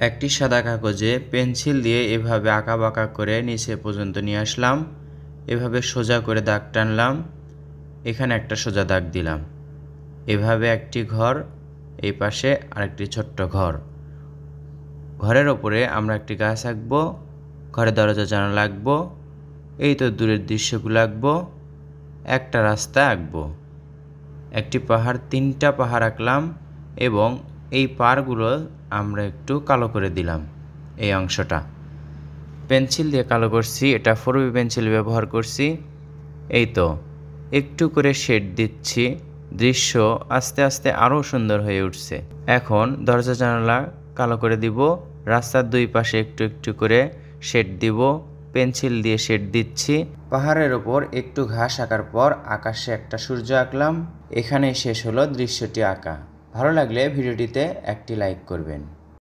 একটি সাদা কাগজে পেন্সিল দিয়ে এভাবে আঁকাবাঁকা করে নিচে পর্যন্ত নিয়ে আসলাম। এভাবে সোজা করে দাগ টানলাম, এখানে একটা সোজা দাগ দিলাম। এভাবে একটি ঘর, এই পাশে আরেকটি ছোট্ট ঘর। ঘরের ওপরে আমরা একটি গাছ আঁকবো, ঘরের দরজা জানালা আঁকবো, এই তো দূরের দৃশ্যগুলো আঁকবো, একটা রাস্তা আঁকবো। একটি পাহাড়, তিনটা পাহাড় আঁকলাম এবং এই পাহাড়গুলো আমরা একটু কালো করে দিলাম। এই অংশটা পেন্সিল দিয়ে কালো করছি, এটা 4B পেন্সিল ব্যবহার করছি। এই তো একটু করে শেড দিচ্ছি, দৃশ্য আস্তে আস্তে আরও সুন্দর হয়ে উঠছে। এখন দরজা জানালা কালো করে দিব, রাস্তার দুই পাশে একটু একটু করে শেড দিব, পেন্সিল দিয়ে শেড দিচ্ছি। পাহাড়ের ওপর একটু ঘাস আঁকার পর আকাশে একটা সূর্য আঁকলাম। এখানেই শেষ হলো দৃশ্যটি আঁকা। ভালো লাগলে ভিডিওটিতে একটি লাইক করবেন।